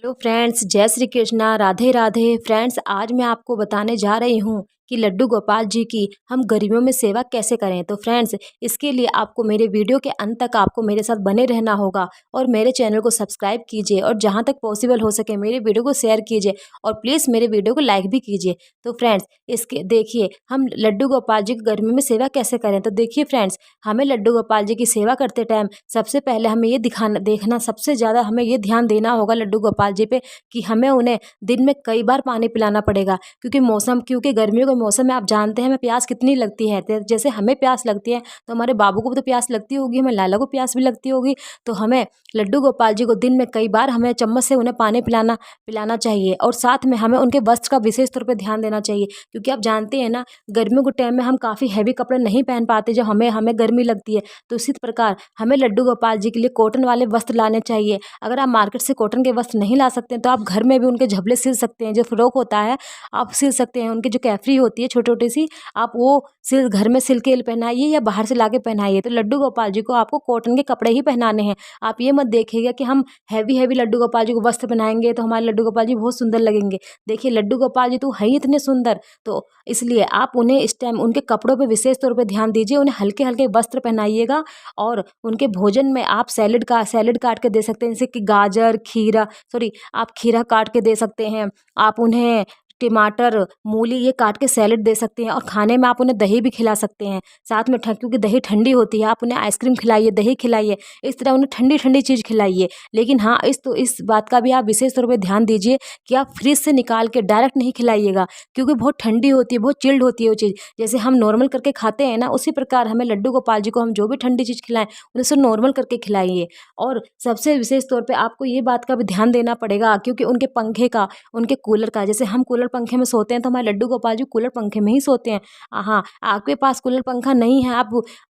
Hello friends, जय Shri Krishna, Radhe Radhe. Friends, आज मैं आपको बताने जा रही हूँ कि लड्डू गोपाल जी की हम गर्मियों में सेवा कैसे करें। तो फ्रेंड्स, इसके लिए आपको मेरे वीडियो के अंत तक आपको मेरे साथ बने रहना होगा और मेरे चैनल को सब्सक्राइब कीजिए और जहाँ तक पॉसिबल हो सके मेरे वीडियो को शेयर कीजिए और प्लीज़ मेरे वीडियो को लाइक भी कीजिए। तो फ्रेंड्स, इसके देखिए हम लड्डू गोपाल जी की गर्मी में सेवा कैसे करें। तो देखिए फ्रेंड्स, हमें लड्डू गोपाल जी की सेवा करते टाइम सबसे पहले हमें ये देखना सबसे ज़्यादा हमें ये ध्यान देना होगा लड्डू गोपाल जी पे कि हमें उन्हें दिन में कई बार पानी पिलाना पड़ेगा, क्योंकि गर्मियों के मौसम में आप जानते हैं हमें प्यास कितनी लगती है। जैसे हमें प्यास लगती है तो हमारे बाबू को भी तो प्यास लगती होगी, हमें लाला को प्यास भी लगती होगी। तो हमें लड्डू गोपाल जी को दिन में कई बार हमें चम्मच से उन्हें पानी पिलाना चाहिए और साथ में हमें उनके वस्त्र का विशेष तौर पर ध्यान देना चाहिए, क्योंकि आप जानते हैं ना गर्मियों के टाइम में हम काफ़ी हैवी कपड़े नहीं पहन पाते जब हमें गर्मी लगती है। तो इसी प्रकार हमें लड्डू गोपाल जी के लिए कॉटन वाले वस्त्र लाने चाहिए। अगर आप मार्केट से कॉटन के वस्त्र नहीं ला सकते हैं तो आप घर में भी उनके झबले सिल सकते हैं। जो फ्रॉक होता है आप सिल सकते हैं, उनकी जो कैफरी होती है छोटी छोटी सी, आप वो घर में सिल के पहनाइए या बाहर से ला के पहनाइए। तो लड्डू गोपाल जी को आपको कॉटन के कपड़े ही पहनाने हैं। आप ये मत देखिएगा कि हम हैवी हैवी लड्डू गोपाल जी को वस्त्र पहनाएंगे तो हमारे लड्डू गोपाल जी बहुत सुंदर लगेंगे। देखिए लड्डू गोपाल जी तो है ही इतने सुंदर, तो इसलिए आप उन्हें इस टाइम उनके कपड़ों पे विशेष तौर पे ध्यान दीजिए, उन्हें हल्के हल्के वस्त्र पहनाइएगा। और उनके भोजन में आप सैलेड काट के दे सकते हैं, जैसे कि गाजर आप खीरा काट के दे सकते हैं। आप उन्हें टमाटर, मूली ये काट के सैलेड दे सकते हैं और खाने में आप उन्हें दही भी खिला सकते हैं। साथ में क्योंकि दही ठंडी होती है, आप उन्हें आइसक्रीम खिलाइए, दही खिलाइए, इस तरह उन्हें ठंडी ठंडी चीज़ खिलाइए। लेकिन हाँ, इस बात का भी आप विशेष तौर पे ध्यान दीजिए कि आप फ्रिज से निकाल के डायरेक्ट नहीं खिलाइएगा, क्योंकि बहुत ठंडी होती है, बहुत चिल्ड होती है वो चीज़। जैसे हम नॉर्मल करके खाते हैं ना, उसी प्रकार हमें लड्डू गोपाल जी को हम जो भी ठंडी चीज़ खिलाएं उन्हें सब नॉर्मल करके खिलाइए। और सबसे विशेष तौर पे आपको ये बात का भी ध्यान देना पड़ेगा, क्योंकि उनके पंखे का, उनके कूलर का, जैसे हम कूलर पंखे में सोते हैं तो हमारे लड्डू गोपाल जी कूलर पंखे में ही सोते हैं। हाँ, आपके पास कूलर पंखा नहीं है,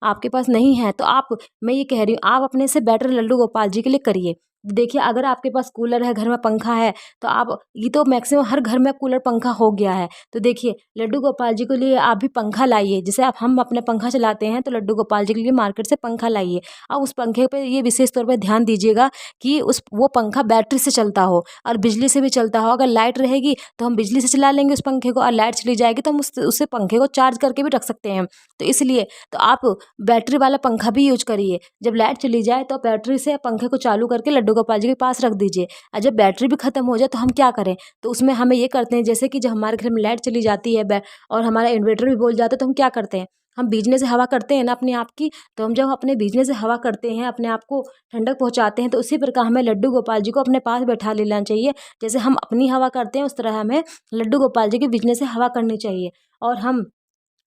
आपके पास नहीं है तो मैं ये कह रही हूँ आप अपने से बेटर लड्डू गोपाल जी के लिए करिए। देखिए अगर आपके पास कूलर है, घर में पंखा है, तो आप ये तो मैक्सिमम हर घर में कूलर पंखा हो गया है। तो देखिए लड्डू गोपाल जी के लिए आप भी पंखा लाइए। जैसे हम अपने पंखा चलाते हैं तो लड्डू गोपाल जी के लिए मार्केट से पंखा लाइए। अब उस पंखे पे ये विशेष तौर पे ध्यान दीजिएगा कि वो पंखा बैटरी से चलता हो और बिजली से भी चलता हो। अगर लाइट रहेगी तो हम बिजली से चला लेंगे उस पंखे को, और लाइट चली जाएगी तो हम उससे पंखे को चार्ज करके भी रख सकते हैं। तो इसलिए तो आप बैटरी वाला पंखा भी यूज करिए। जब लाइट चली जाए तो बैटरी से पंखे को चालू करके लड्डू गोपाल जी के पास रख दीजिए। और जब बैटरी भी खत्म हो जाए तो हम क्या करें, तो उसमें हमें ये करते हैं, जैसे कि जब हमारे घर में लाइट चली जाती है और हमारा इन्वर्टर भी बोल जाता है तो हम क्या करते हैं, हम बिजली से हवा करते हैं ना अपने आप की। तो हम जब अपने बिजली से हवा करते हैं, अपने आप को ठंडक पहुंचाते हैं, तो उसी प्रकार हमें लड्डू गोपाल जी को अपने पास बैठा लेना चाहिए। जैसे हम अपनी हवा करते हैं उस तरह हमें लड्डू गोपाल जी के बिजली से हवा करनी चाहिए। और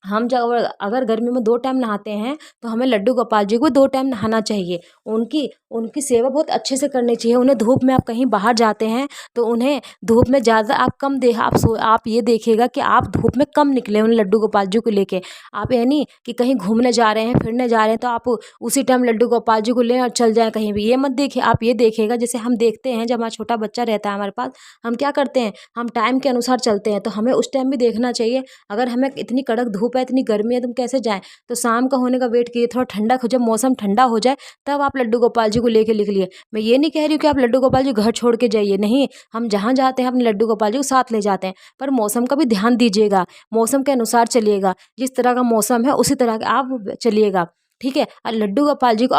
हम जब अगर गर्मी में 2 टाइम नहाते हैं तो हमें लड्डू गोपाल जी को 2 टाइम नहाना चाहिए। उनकी उनकी सेवा बहुत अच्छे से करनी चाहिए। उन्हें धूप में, आप कहीं बाहर जाते हैं तो उन्हें धूप में ज़्यादा आप कम दे आप ये देखिएगा कि आप धूप में कम निकले उन लड्डू गोपाल जी को लेके। आप ये नहीं कि कहीं घूमने जा रहे हैं, फिरने जा रहे हैं तो आप उसी टाइम लड्डू गोपाल जी को लें और चल जाएं कहीं भी, ये मत देखिए। आप ये देखिएगा, जैसे हम देखते हैं जब हमारा छोटा बच्चा रहता है हमारे पास, हम क्या करते हैं, हम टाइम के अनुसार चलते हैं। तो हमें उस टाइम भी देखना चाहिए। अगर हमें इतनी कड़क धूप है, इतनी गर्मी है, तुम कैसे जाएं, तो शाम का होने का वेट कीजिए, थोड़ा ठंडा हो, जब मौसम ठंडा हो जाए तब आप लड्डू गोपाल जी को लेके निकलिए। मैं ये नहीं कह रही हूँ कि आप लड्डू गोपाल जी घर छोड़ के जाइए, नहीं, हम जहाँ जाते हैं अपने लड्डू गोपाल जी को साथ ले जाते हैं, पर मौसम का भी ध्यान दीजिएगा, मौसम के अनुसार चलिएगा। जिस तरह का मौसम है उसी तरह के आप चलिएगा, ठीक है। और लड्डू गोपाल जी को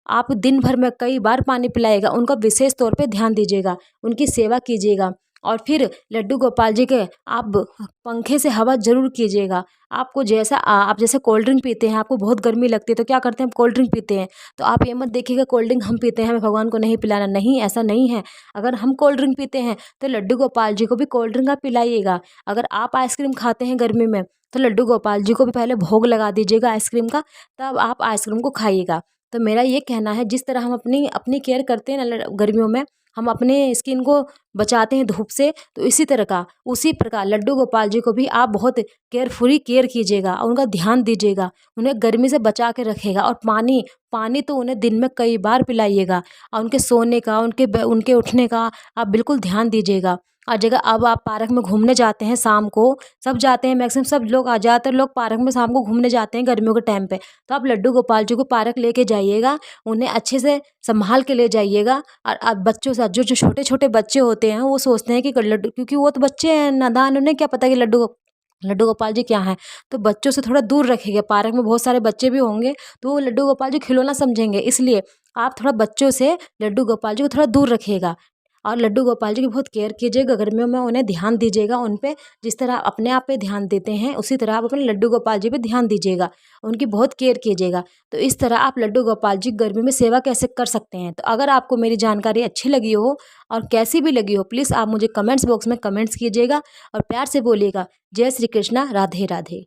आप दिन भर में कई बार पानी पिलाइएगा, उनका विशेष तौर पे ध्यान दीजिएगा, उनकी सेवा कीजिएगा। और फिर लड्डू गोपाल जी के आप पंखे से हवा जरूर कीजिएगा। आपको आप जैसे कोल्ड ड्रिंक पीते हैं, आपको बहुत गर्मी लगती है तो क्या करते हैं, हम कोल्ड ड्रिंक पीते हैं। तो आप ये मत देखिएगा कोल्ड ड्रिंक हम पीते हैं हमें भगवान को नहीं पिलाना, नहीं, ऐसा नहीं है। अगर हम कोल्ड ड्रिंक पीते हैं तो लड्डू गोपाल जी को भी कोल्ड ड्रिंक आप पिलाइएगा। अगर आप आइसक्रीम खाते हैं गर्मी में तो लड्डू गोपाल जी को भी पहले भोग लगा दीजिएगा आइसक्रीम का, तब आप आइसक्रीम को खाइएगा। तो मेरा ये कहना है, जिस तरह हम अपनी अपनी केयर करते हैं ना गर्मियों में, हम अपने स्किन को बचाते हैं धूप से, तो उसी प्रकार लड्डू गोपाल जी को भी आप बहुत केयरफुली केयर कीजिएगा और उनका ध्यान दीजिएगा, उन्हें गर्मी से बचा के रखेगा। और पानी तो उन्हें दिन में कई बार पिलाइएगा। और उनके सोने का, उनके उठने का आप बिल्कुल ध्यान दीजिएगा। और जगह अब आप पार्क में घूमने जाते हैं शाम को, सब जाते हैं, मैक्सिमम सब लोग ज़्यादातर लोग पार्क में शाम को घूमने जाते हैं गर्मियों के टाइम पे। तो आप लड्डू गोपाल जी को पार्क लेके जाइएगा, उन्हें अच्छे से संभाल के ले जाइएगा। और अब बच्चों से जो जो छोटे छोटे बच्चे होते हैं वो सोचते हैं कि लड्डू, क्योंकि वो तो बच्चे हैं नादान, उन्हें क्या पता कि लड्डू गोपाल जी क्या हैं। तो बच्चों से थोड़ा दूर रखिएगा, पार्क में बहुत सारे बच्चे भी होंगे तो वो लड्डू गोपाल जी खिलौना समझेंगे, इसलिए आप थोड़ा बच्चों से लड्डू गोपाल जी को थोड़ा दूर रखिएगा। और लड्डू गोपाल जी की बहुत केयर कीजिएगा, गर्मियों में उन्हें ध्यान दीजिएगा उन पे, जिस तरह आप अपने आप पे ध्यान देते हैं उसी तरह आप अपने लड्डू गोपाल जी पे ध्यान दीजिएगा, उनकी बहुत केयर कीजिएगा। तो इस तरह आप लड्डू गोपाल जी गर्मी में सेवा कैसे कर सकते हैं। तो अगर आपको मेरी जानकारी अच्छी लगी हो और कैसी भी लगी हो, प्लीज़ आप मुझे कमेंट्स बॉक्स में कमेंट्स कीजिएगा और प्यार से बोलिएगा, जय श्री कृष्णा, राधे राधे।